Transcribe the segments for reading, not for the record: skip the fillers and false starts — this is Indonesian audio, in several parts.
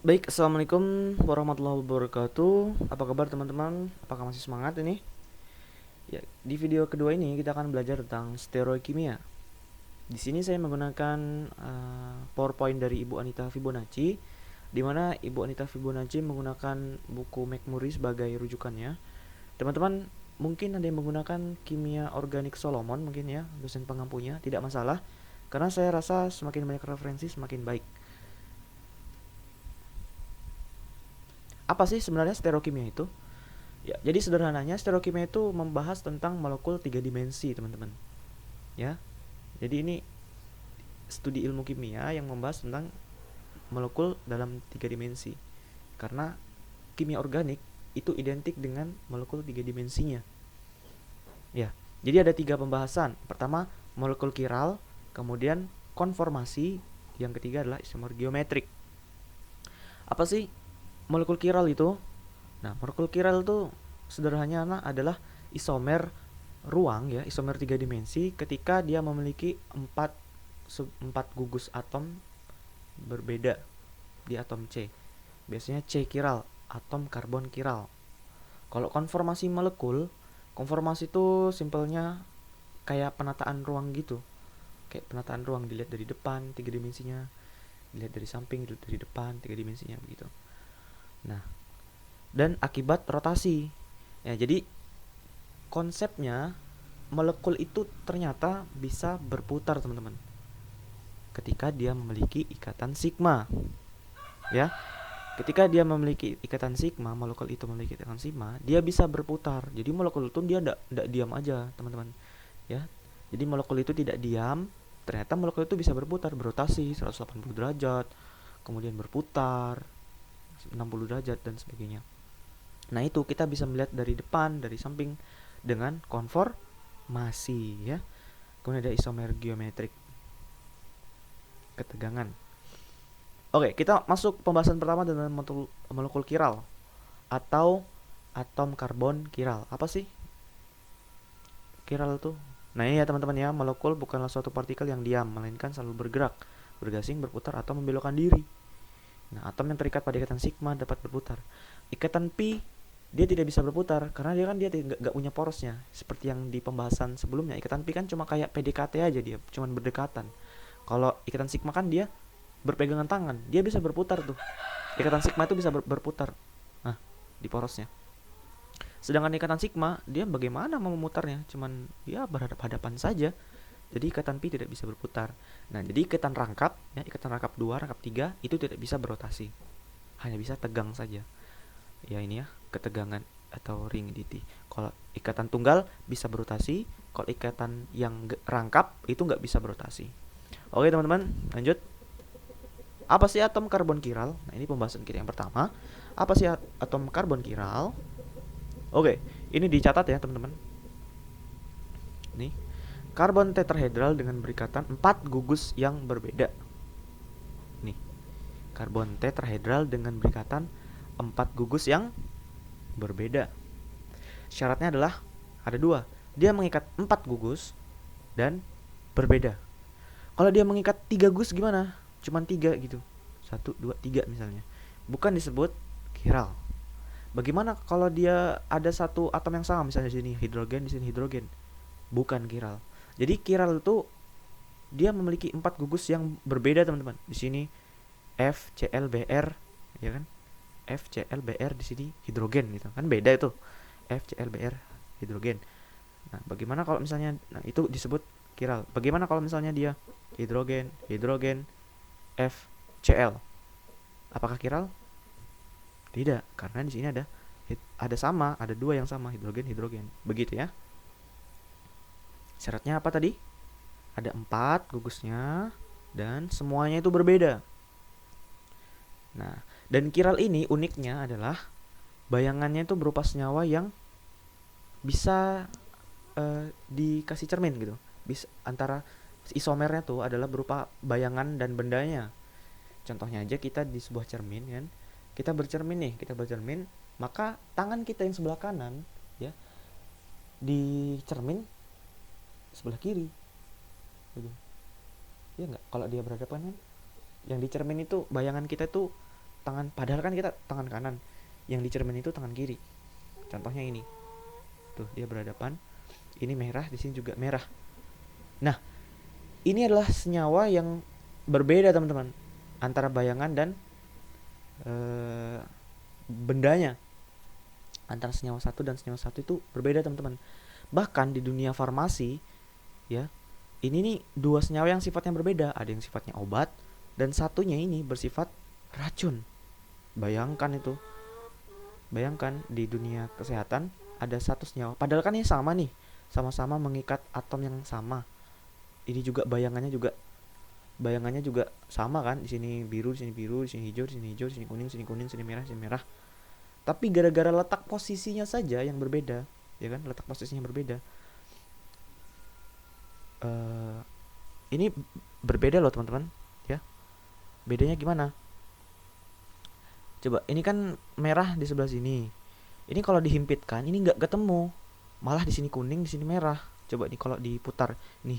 Baik, assalamualaikum warahmatullahi wabarakatuh. Apa kabar teman-teman? Apakah masih semangat ini? Ya, di video kedua ini kita akan belajar tentang stereokimia. Di sini saya menggunakan PowerPoint dari Ibu Anita Fibonacci, di mana Ibu Anita Fibonacci menggunakan buku McMurray sebagai rujukannya. Teman-teman mungkin ada yang menggunakan kimia organik Solomon mungkin ya, dosen pengampunya, tidak masalah. Karena saya rasa semakin banyak referensi semakin baik. Apa sih sebenarnya stereokimia itu? Ya, jadi sederhananya stereokimia itu membahas tentang molekul tiga dimensi, teman-teman. Ya. Jadi ini studi ilmu kimia yang membahas tentang molekul dalam tiga dimensi. Karena kimia organik itu identik dengan molekul tiga dimensinya. Ya. Jadi ada tiga pembahasan. Pertama, molekul kiral, kemudian konformasi, yang ketiga adalah isomer geometrik. Apa sih molekul kiral itu? Nah, molekul kiral itu sederhananya adalah isomer ruang ya, isomer tiga dimensi ketika dia memiliki empat gugus atom berbeda di atom C. Biasanya C kiral, atom karbon kiral. Kalau konformasi molekul, konformasi itu simpelnya kayak penataan ruang gitu. Kayak penataan ruang dilihat dari depan tiga dimensinya, dilihat dari samping, dilihat dari depan tiga dimensinya begitu. Nah, dan akibat rotasi. Ya, jadi konsepnya molekul itu ternyata bisa berputar, teman-teman. Ketika dia memiliki ikatan sigma. Ya, ketika dia memiliki ikatan sigma, molekul itu memiliki ikatan sigma, dia bisa berputar. Jadi molekul itu dia tidak diam aja, teman-teman. Ya. Jadi molekul itu tidak diam, ternyata molekul itu bisa berputar, berotasi 180 derajat, kemudian berputar 60 derajat dan sebagainya. Nah, itu kita bisa melihat dari depan, dari samping dengan konformasi ya. Kemudian ada isomer geometrik, ketegangan. Oke, kita masuk pembahasan pertama dengan molekul kiral atau atom karbon kiral. Apa sih kiral itu? Nah, ini ya teman-teman ya, molekul bukanlah suatu partikel yang diam, melainkan selalu bergerak, bergasing, berputar atau membelokkan diri. Nah, atom yang terikat pada ikatan sigma dapat berputar. Ikatan pi dia tidak bisa berputar karena dia nggak punya porosnya. Seperti yang di pembahasan sebelumnya, ikatan pi kan cuma kayak PDKT aja, dia cuma berdekatan. Kalau ikatan sigma kan dia berpegangan tangan, dia bisa berputar tuh. Ikatan sigma itu bisa berputar. Nah, di porosnya. Sedangkan ikatan sigma, dia bagaimana mau memutarnya? Cuman ya berhadap-hadapan saja. Jadi ikatan pi tidak bisa berputar. Nah, jadi ikatan rangkap, ya, ikatan rangkap 2, rangkap 3 itu tidak bisa berotasi. Hanya bisa tegang saja. Ya ini ya, ketegangan atau rigidity. Kalau ikatan tunggal bisa berotasi, kalau ikatan yang rangkap itu nggak bisa berotasi. Oke teman-teman, lanjut. Apa sih atom karbon kiral? Nah, ini pembahasan kita yang pertama. Apa sih atom karbon kiral? Oke, ini dicatat ya teman-teman. Nih, karbon tetrahedral dengan berikatan 4 gugus yang berbeda. Nih, karbon tetrahedral dengan berikatan 4 gugus yang berbeda. Syaratnya adalah ada dua. Dia mengikat 4 gugus dan berbeda. Kalau dia mengikat 3 gugus gimana? Cuman 3 gitu. Satu, dua, tiga misalnya. Bukan disebut kiral. Bagaimana kalau dia ada satu atom yang sama, misalnya di sini hidrogen, di sini hidrogen? Bukan kiral. Jadi kiral itu dia memiliki 4 gugus yang berbeda, teman-teman. Di sini FClBr, ya kan? FClBr di sini hidrogen gitu. Kan beda itu. FClBr hidrogen. Nah, bagaimana kalau misalnya itu disebut kiral. Bagaimana kalau misalnya dia hidrogen, hidrogen, FCl? Apakah kiral? Tidak, karena di sini ada sama, ada dua yang sama, hidrogen, hidrogen. Begitu ya. Syaratnya apa tadi? Ada 4 gugusnya dan semuanya itu berbeda. Nah, dan kiral ini uniknya adalah bayangannya itu berupa senyawa yang bisa dikasih cermin gitu. Bisa antara isomernya tuh adalah berupa bayangan dan bendanya. Contohnya aja kita di sebuah cermin kan. Kita bercermin, maka tangan kita yang sebelah kanan ya di cermin sebelah kiri. Gitu. Ya enggak? Kalau dia berhadapan kan yang di cermin itu bayangan kita tuh tangan, padahal kan kita tangan kanan, yang di cermin itu tangan kiri. Contohnya ini, tuh dia berhadapan, ini merah, di sini juga merah. Nah, ini adalah senyawa yang berbeda teman-teman, antara bayangan dan bendanya. Antara senyawa satu dan senyawa satu itu berbeda teman-teman. Bahkan di dunia farmasi ya, ini nih dua senyawa yang sifatnya berbeda. Ada yang sifatnya obat dan satunya ini bersifat racun. Bayangkan itu. Bayangkan di dunia kesehatan ada satu senyawa, padahal kan ini sama nih, sama-sama mengikat atom yang sama. Ini juga bayangannya juga sama kan, di sini biru, di sini biru, di sini hijau, di sini hijau, di sini kuning, di sini kuning, di sini merah, di sini merah. Tapi gara-gara letak posisinya saja yang berbeda, ya kan, letak posisinya berbeda. Ini berbeda loh teman-teman, ya. Bedanya gimana? Coba, ini kan merah di sebelah sini. Ini kalau dihimpitkan, ini nggak ketemu. Malah di sini kuning, di sini merah. Coba nih kalau diputar, ini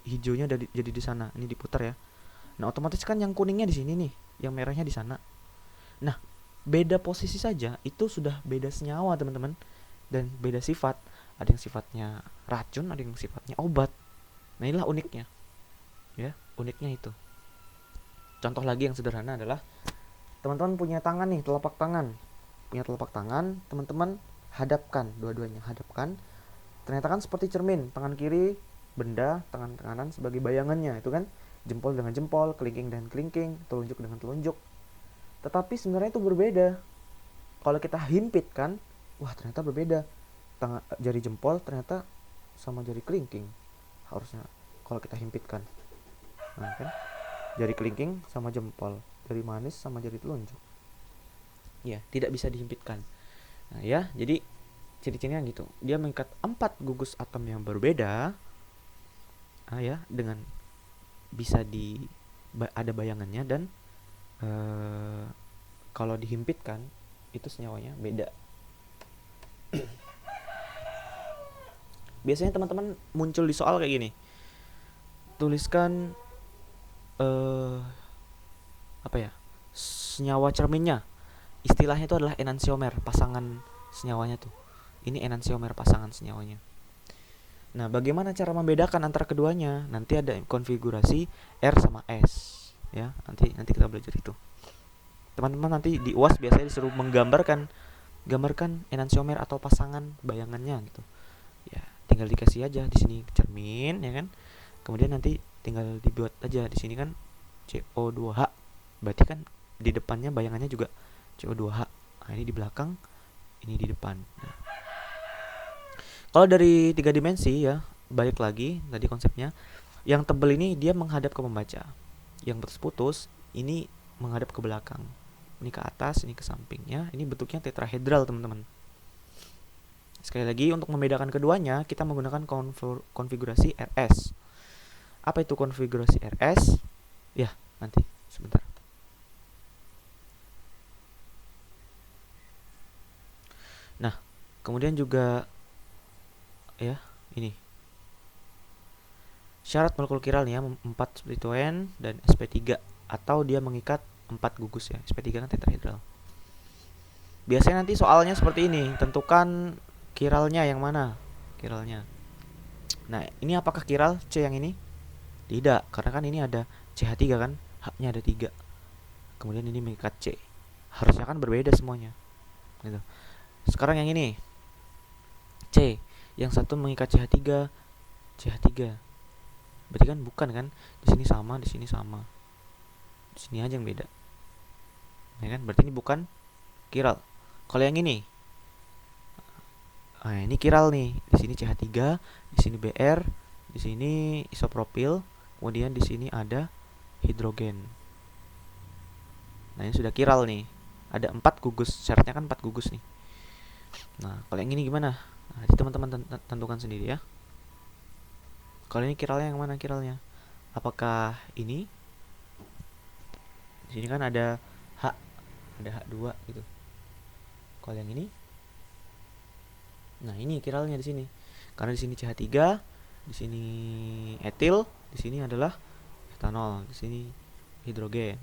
hijaunya jadi di sana. Ini diputar ya. Nah, otomatis kan yang kuningnya di sini nih, yang merahnya di sana. Nah, beda posisi saja itu sudah beda senyawa teman-teman, dan beda sifat. Ada yang sifatnya racun, ada yang sifatnya obat. Nah, inilah uniknya, ya, uniknya itu. Contoh lagi yang sederhana adalah teman-teman punya tangan nih, telapak tangan, teman-teman hadapkan dua-duanya, hadapkan. Ternyata kan seperti cermin, tangan kiri benda, tangan kanan sebagai bayangannya, itu kan jempol dengan jempol, kelingking dengan kelingking, telunjuk dengan telunjuk. Tetapi sebenarnya itu berbeda. Kalau kita himpitkan, wah ternyata berbeda. Jari jempol ternyata sama jari kelingking. Harusnya kalau kita himpitkan. Nah, kan? Jari kelingking sama jempol, jari manis sama jari telunjuk. Ya, tidak bisa dihimpitkan. Nah, ya, jadi ciri-cirinya gitu. Dia mengikat 4 gugus atom yang berbeda. Ya, dengan bisa ada bayangannya, dan kalau dihimpitkan itu senyawanya beda. Biasanya teman-teman muncul di soal kayak gini. Tuliskan apa ya? Senyawa cerminnya. Istilahnya itu adalah enantiomer, pasangan senyawanya tuh. Ini enantiomer, pasangan senyawanya. Nah, bagaimana cara membedakan antara keduanya? Nanti ada konfigurasi R sama S, ya. Nanti kita belajar itu. Teman-teman nanti di UAS biasanya disuruh gambarkan enantiomer atau pasangan bayangannya gitu. Ya, tinggal dikasih aja di sini cermin, ya kan? Kemudian nanti tinggal dibuat aja di sini kan CO2H. Berarti kan di depannya bayangannya juga CO2H. Nah, ini di belakang, ini di depan. Nah, kalau dari 3 dimensi ya, balik lagi tadi konsepnya. Yang tebal ini dia menghadap ke pembaca. Yang putus-putus ini menghadap ke belakang. Ini ke atas, ini ke sampingnya. Ini bentuknya tetrahedral, teman-teman. Sekali lagi, untuk membedakan keduanya, kita menggunakan konfigurasi RS. Apa itu konfigurasi RS? Ya, nanti sebentar. Nah, kemudian juga ya, ini syarat molekul kiral nih ya, 4 splitoen dan sp3, atau dia mengikat 4 gugus ya. Sp3 kan tetrahedral. Biasanya nanti soalnya seperti ini, tentukan kiralnya yang mana? Kiralnya. Nah, ini apakah kiral C yang ini? Tidak, karena kan ini ada CH3 kan, H-nya ada 3. Kemudian ini mengikat C. Harusnya kan berbeda semuanya. Gitu. Sekarang yang ini C, yang satu mengikat CH3. Berarti kan bukan kan? Di sini sama, di sini sama. Di sini aja yang beda. Ya kan? Berarti ini bukan kiral. Kalau yang ini, nah ini kiral nih. Di sini CH3, di sini Br, di sini isopropil, kemudian di sini ada hidrogen. Nah, ini sudah kiral nih. Ada 4 gugus, syaratnya kan 4 gugus nih. Nah, kalau yang ini gimana? Nah, teman-teman tentukan sendiri ya. Kalau ini kiralnya yang mana kiralnya? Apakah ini? Di sini kan ada H2 gitu. Kalau yang ini? Nah, ini kiralnya di sini. Karena di sini CH3, di sini etil, di sini adalah etanol, di sini hidrogen.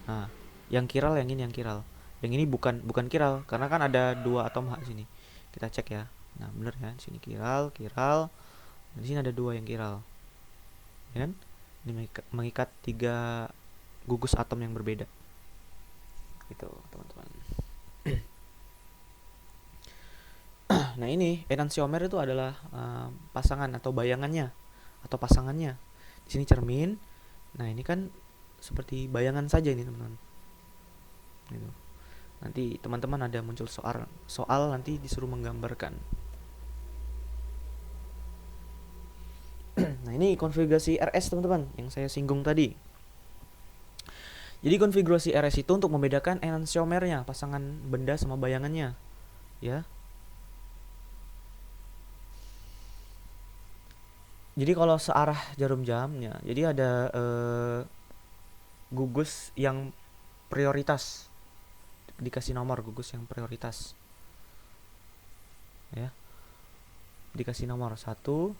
Nah, yang chiral yang ini yang chiral. Yang ini bukan chiral karena kan ada dua atom H di sini. Kita cek ya. Nah, bener ya. Di sini chiral, chiral. Di sini ada dua yang chiral. Ya kan? Ini mengikat tiga gugus atom yang berbeda. Gitu, teman-teman. Nah, ini enantiomer itu adalah pasangan atau bayangannya atau pasangannya. Di sini cermin. Nah, ini kan seperti bayangan saja ini, teman-teman. Gitu. Nanti teman-teman ada muncul soal nanti disuruh menggambarkan. Nah, ini konfigurasi RS, teman-teman, yang saya singgung tadi. Jadi konfigurasi RS itu untuk membedakan enantiomernya, pasangan benda sama bayangannya, ya. Jadi kalau searah jarum jamnya, jadi ada gugus yang prioritas, dikasih nomor gugus yang prioritas, ya. Dikasih nomor 1, 2,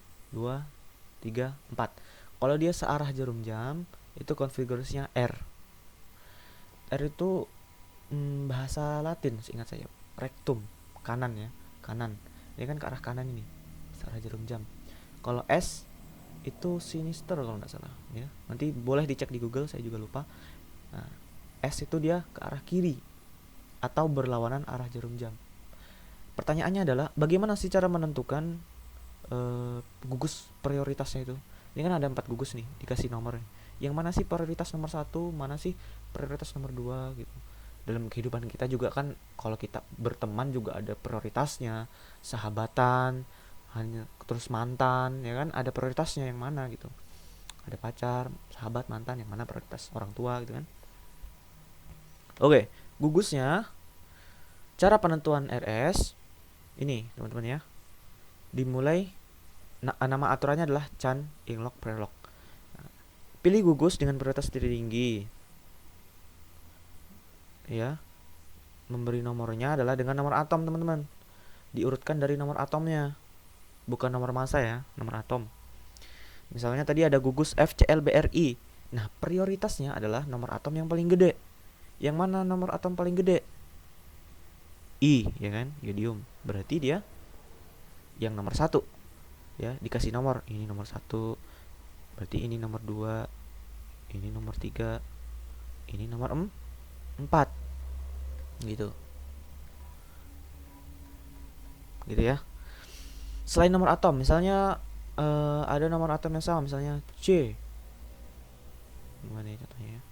3, 4. Kalau dia searah jarum jam, itu konfigurasinya R. R itu bahasa Latin, seingat saya, rectum, kanan ya, kanan. Ini kan ke arah kanan ini, searah jarum jam. Kalau S itu sinister kalau nggak salah, ya. Nanti boleh dicek di Google, saya juga lupa. Nah, S itu dia ke arah kiri atau berlawanan arah jarum jam. Pertanyaannya adalah bagaimana sih cara menentukan gugus prioritasnya itu? Ini kan ada 4 gugus nih, dikasih nomor. Yang mana sih prioritas nomor 1, mana sih prioritas nomor 2 gitu. Dalam kehidupan kita juga kan kalau kita berteman juga ada prioritasnya, sahabatan, hanya terus mantan, ya kan ada prioritasnya yang mana gitu. Ada pacar, sahabat, mantan, yang mana prioritas orang tua gitu kan. Oke, gugusnya, cara penentuan RS ini teman-teman ya, dimulai nama aturannya adalah Chan, Yinglock, Prelok. Pilih gugus dengan prioritas tertinggi, ya. Memberi nomornya adalah dengan nomor atom, teman-teman. Diurutkan dari nomor atomnya, bukan nomor massa ya, nomor atom. Misalnya tadi ada gugus FClBrI. Nah, prioritasnya adalah nomor atom yang paling gede. Yang mana nomor atom paling gede? I, ya kan, yodium. Berarti dia yang nomor 1. Ya, dikasih nomor, ini nomor 1. Berarti ini nomor 2, ini nomor 3, ini nomor 4. Gitu. Gitu ya. Selain nomor atom, misalnya ada nomor atom yang sama, misalnya C. Gimana ya contohnya ya?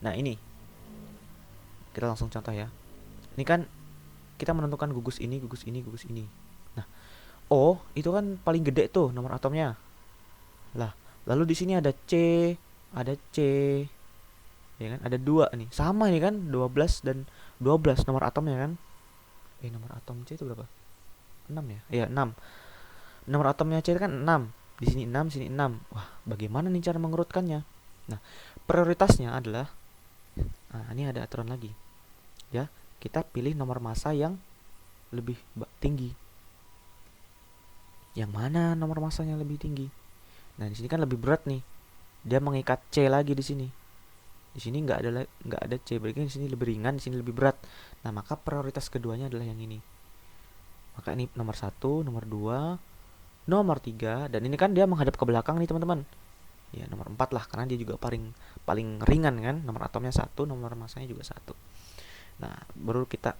Nah, ini. Kita langsung contoh ya. Ini kan kita menentukan gugus ini, gugus ini, gugus ini. Nah, O itu kan paling gede tuh nomor atomnya. Lah, lalu di sini ada C, ya kan? Ada 2 nih. Sama nih kan, 12 dan 12 nomor atomnya kan. Nomor atom C itu berapa? 6 ya? Iya, 6. Nomor atomnya C kan 6. Di sini 6, sini 6. Wah, bagaimana nih cara mengurutkannya? Nah, prioritasnya adalah, nah, ini ada aturan lagi. Ya, kita pilih nomor massa yang lebih tinggi. Yang mana nomor massanya lebih tinggi? Nah, di sini kan lebih berat nih. Dia mengikat C lagi di sini. Di sini nggak ada C, berarti di sini lebih ringan, di sini lebih berat. Nah, maka prioritas keduanya adalah yang ini. Maka ini nomor 1, nomor 2, nomor 3, dan ini kan dia menghadap ke belakang nih, teman-teman. Ya, nomor 4 lah, karena dia juga paling ringan kan, nomor atomnya 1, nomor massanya juga 1. Nah, baru kita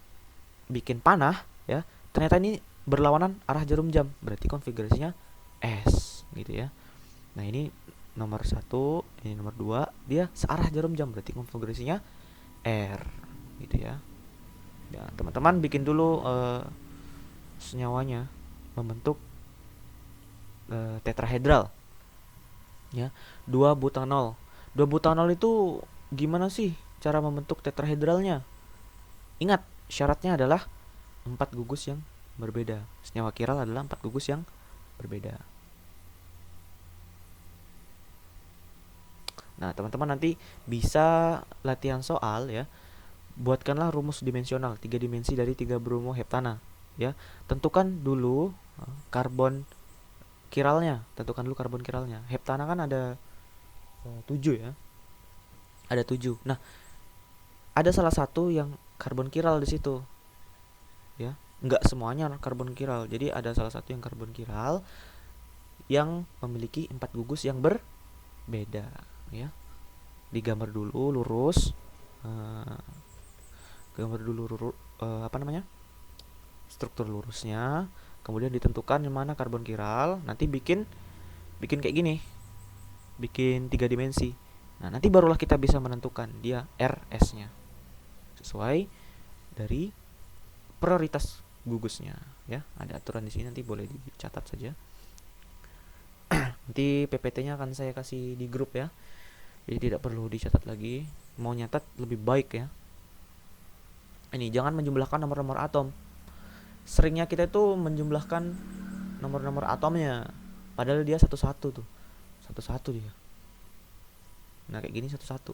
bikin panah ya. Ternyata ini berlawanan arah jarum jam, berarti konfigurasinya S gitu ya. Nah, ini nomor 1, ini nomor 2, dia searah jarum jam, berarti konfigurasinya R gitu ya. Ya, teman-teman bikin dulu senyawanya membentuk tetrahedral ya. 2 butanol. 2 butanol itu gimana sih cara membentuk tetrahedralnya? Ingat, syaratnya adalah 4 gugus yang berbeda. Senyawa chiral adalah 4 gugus yang berbeda. Nah, teman-teman nanti bisa latihan soal ya. Buatkanlah rumus dimensional 3 dimensi dari 3 bromoheptana ya. Tentukan dulu karbon chiralnya, Heptana kan ada 7 ya. Ada 7. Nah, ada salah satu yang karbon kiral di situ, ya. Nggak semuanya karbon kiral. Jadi ada salah satu yang karbon kiral yang memiliki 4 gugus yang berbeda, ya. Digambar dulu lurus, gambar dulu apa namanya, struktur lurusnya, kemudian ditentukan yang mana karbon kiral, nanti bikin kayak gini, bikin 3 dimensi. Nah, nanti barulah kita bisa menentukan dia RS-nya sesuai dari prioritas gugusnya, ya. Ada aturan di sini, nanti boleh dicatat saja. Nanti PPT-nya akan saya kasih di grup, ya. Jadi tidak perlu dicatat lagi. Mau nyatat lebih baik, ya. Ini jangan menjumlahkan nomor-nomor atom. Seringnya kita itu menjumlahkan nomor-nomor atomnya, padahal dia satu-satu tuh, satu-satu dia. Nah, kayak gini satu-satu.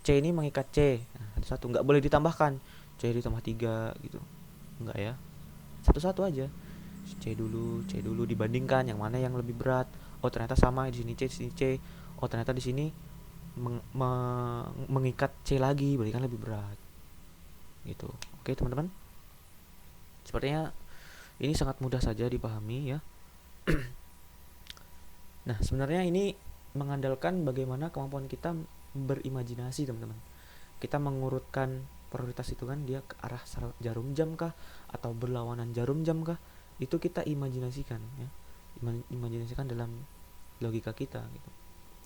C ini mengikat C, nah, satu-satu, nggak boleh ditambahkan C ditambah 3 gitu, nggak, ya. Satu-satu aja. C dulu dibandingkan yang mana yang lebih berat. Oh, ternyata sama, di sini C, di sini C. Oh, ternyata di sini mengikat C lagi, berarti kan lebih berat. Gitu. Oke, teman-teman. Sepertinya ini sangat mudah saja dipahami, ya. Nah, sebenarnya ini mengandalkan bagaimana kemampuan kita berimajinasi, teman-teman. Kita mengurutkan prioritas itu kan, dia ke arah jarum jam kah atau berlawanan jarum jam kah, itu kita imajinasikan, ya. Imajinasikan dalam logika kita gitu.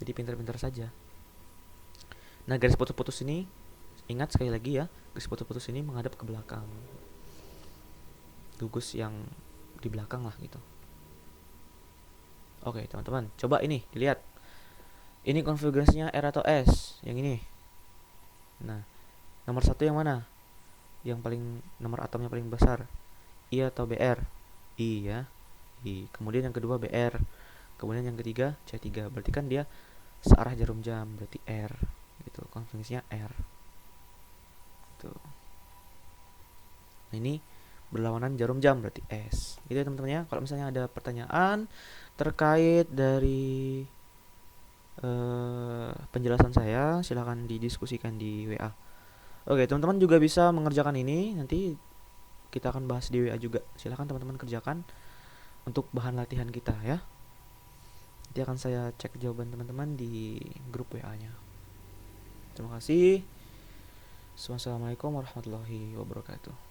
Jadi pintar-pintar saja. Nah, garis putus-putus ini, ingat sekali lagi, ya, garis putus-putus ini menghadap ke belakang, gugus yang di belakang lah gitu. Oke, teman-teman, coba ini dilihat. Ini konfigurasinya R atau S, yang ini. Nah, nomor 1 yang mana? Yang paling, nomor atomnya paling besar, I atau BR? I, ya. I. Kemudian yang kedua BR. Kemudian yang ketiga C3. Berarti kan dia searah jarum jam, berarti R. Gitu, konfigurasinya R. Tuh. Nah, ini berlawanan jarum jam, berarti S. Gitu ya, teman-teman, ya. Kalau misalnya ada pertanyaan terkait dari penjelasan saya, silahkan didiskusikan di WA. Oke, teman-teman juga bisa mengerjakan ini. Nanti kita akan bahas di WA juga. Silahkan teman-teman kerjakan untuk bahan latihan kita, ya. Nanti akan saya cek jawaban teman-teman di grup WA-nya. Terima kasih. Wassalamualaikum warahmatullahi wabarakatuh.